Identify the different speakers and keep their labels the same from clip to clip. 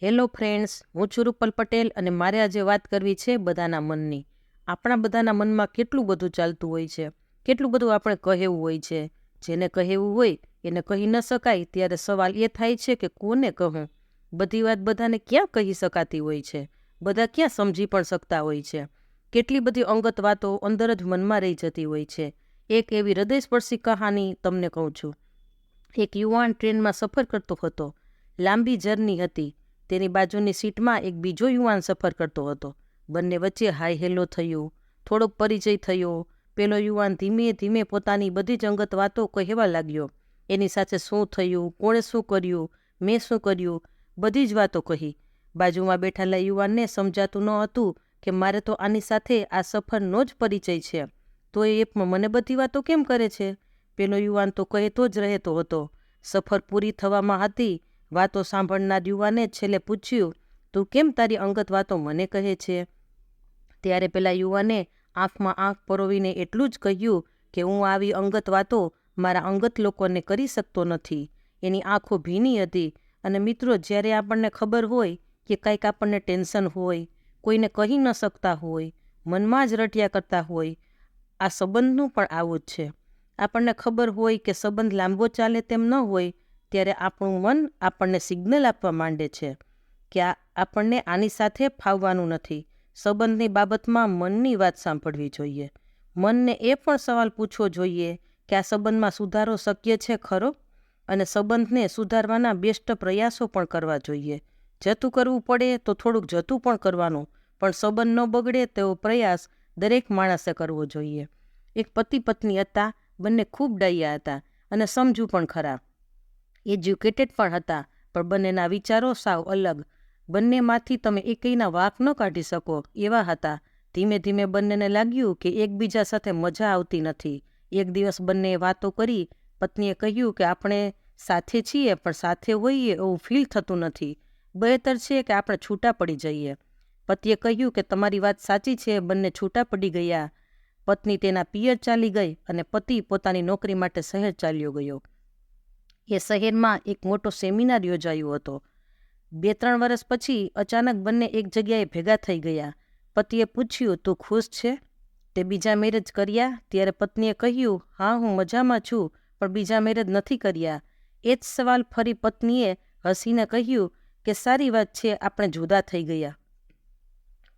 Speaker 1: Hello friends, હું છું રૂપલ પટેલ અને મારે આજે વાત કરવી છે બધાના મનની. આપણા બધાના મનમાં કેટલું બધું ચાલતું હોય છે, કેટલું બધું આપણે કહેવું હોય છે. જેને કહેવું હોય એને કહી ન શકાય, ત્યારે સવાલ એ થાય છે કે કોને કહું. બધી વાત બધાને ક્યાં કહી શકાતી હોય છે, બધા ક્યાં સમજી પણ શકતા હોય છે. કેટલી બધી અંગત વાતો અંદર જ મનમાં રહી જતી હોય છે. એક એવી હૃદયસ્પર્શી કહાની તમને કહું છું. એક યુવાન ટ્રેનમાં સફર કરતો હતો. લાંબી જર્ની હતી. તેની બાજુની સીટમાં એક બીજો યુવાન સફર કરતો હતો. બંને વચ્ચે હાય હેલો થયું, થોડોક પરિચય થયો. પેલો યુવાન ધીમે ધીમે પોતાની બધી જ અંગત વાતો કહેવા લાગ્યો. એની સાથે શું થયું, કોણે શું કર્યું, મેં શું કર્યું, બધી જ વાતો કહી. બાજુમાં બેઠેલા યુવાનને સમજાતું ન હતું કે મારે તો આની સાથે આ સફરનો જ પરિચય છે, તો એ મને બધી વાતો કેમ કરે છે. પેલો યુવાન તો કહેતો જ રહેતો હતો. સફર પૂરી થવામાં હતી. વાતો સાંભળનાર યુવાને છેલ્લે પૂછ્યું, તું કેમ તારી અંગત વાતો મને કહે છે? ત્યારે પેલા યુવાને આંખમાં આંખ પરોવીને એટલું જ કહ્યું કે હું આવી અંગત વાતો મારા અંગત લોકોને કરી શકતો નથી. એની આંખો ભીની હતી. અને મિત્રો, જ્યારે આપણને ખબર હોય કે કંઈક આપણને ટેન્શન હોય, કોઈને કહી ન શકતા હોય, મનમાં જ રટ્યા કરતા હોય, આ સંબંધનું પણ આવું જ છે. આપણને ખબર હોય કે સંબંધ લાંબો ચાલે તેમ ન હોય, ત્યારે આપણું મન આપણને સિગ્નલ આપવા માંડે છે કે આપણને આની સાથે ફાવવાનું નથી. સંબંધની બાબતમાં મનની વાત સાંભળવી જોઈએ. મનને એ પણ સવાલ પૂછવો જોઈએ કે આ સંબંધમાં સુધારો શક્ય છે ખરો? અને સંબંધને સુધારવાના બેસ્ટ પ્રયાસો પણ કરવા જોઈએ. જતું કરવું પડે તો થોડુંક જતું પણ કરવાનું, પણ સંબંધ ન બગડે તેવો પ્રયાસ દરેક માણસે કરવો જોઈએ. એક પતિ પત્ની હતા. બંને ખૂબ ડાયા હતા અને સમજુ પણ ખરા. એજ્યુકેટેડ પણ હતા, પણ બંનેના વિચારો સાવ અલગ. બંનેમાંથી તમે એકયના વાંક ન કાઢી શકો એવા હતા. ધીમે ધીમે બંનેને લાગ્યું કે એકબીજા સાથે મજા આવતી નથી. એક દિવસ બંનેએ વાતો કરી. પત્નીએ કહ્યું કે આપણે સાથે છીએ પણ સાથે હોઈએ એવું ફીલ થતું નથી. બહેતર છે કે આપણે છૂટા પડી જઈએ. પતિએ કહ્યું કે તમારી વાત સાચી છે. બંને છૂટા પડી ગયા. પત્ની તેના પિયર ચાલી ગઈ અને પતિ પોતાની નોકરી માટે શહેર ચાલ્યો ગયો. એ શહેરમાં એક મોટો સેમિનાર યોજાયો હતો. 2-3 વર્ષ પછી અચાનક બંને એક જગ્યાએ ભેગા થઈ ગયા. પતિએ પૂછ્યું, તું ખુશ છે? તે બીજા મેરેજ કર્યા? ત્યારે પત્નીએ કહ્યું, હા, હું મજામાં છું, પણ બીજા મેરેજ નથી કર્યા. એ જ સવાલ ફરી પત્નીએ હસીને કહ્યું કે સારી વાત છે, આપણે જુદા થઈ ગયા.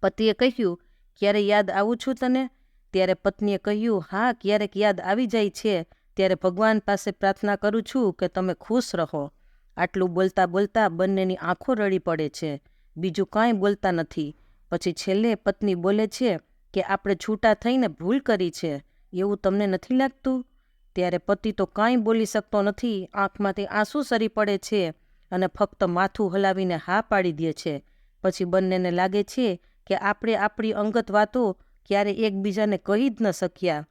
Speaker 1: પતિએ કહ્યું, ક્યારે યાદ આવું છું તને? ત્યારે પત્નીએ કહ્યું, હા, ક્યારેક યાદ આવી જાય છે. ત્યારે ભગવાન પાસે પ્રાર્થના કરું છું કે તમે ખુશ રહો. આટલું બોલતા બોલતા બંનેની આંખો રડી પડે છે. બીજું કાંઈ બોલતા નથી. પછી છેલ્લે પત્ની બોલે છે કે આપણે છૂટા થઈને ભૂલ કરી છે, એવું તમને નથી લાગતું? ત્યારે પતિ તો કાંઈ બોલી શકતો નથી. આંખમાંથી આંસુ સરી પડે છે અને ફક્ત માથું હલાવીને હા પાડી દે છે. પછી બંનેને લાગે છે કે આપણે આપણી અંગત વાતો ક્યારે એકબીજાને કહી જ ન શક્યા.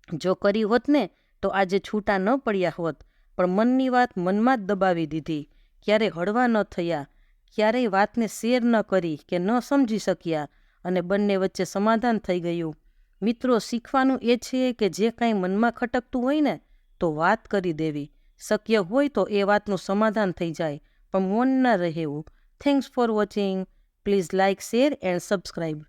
Speaker 1: જો કરી હોત ને તો આજે છૂટા ન પડ્યા હોત. પણ મનની વાત મનમાં જ દબાવી દીધી. ક્યારેય હળવા ન થયા, ક્યારેય વાતને શેર ન કરી કે ન સમજી શક્યા, અને બંને વચ્ચે સમાધાન થઈ ગયું. મિત્રો, શીખવાનું એ છે કે જે કાંઈ મનમાં ખટકતું હોય ને, તો વાત કરી દેવી. શક્ય હોય તો એ વાતનું સમાધાન થઈ જાય, પણ મૌન ન રહેવું. Thanks for watching. Please like, share and subscribe.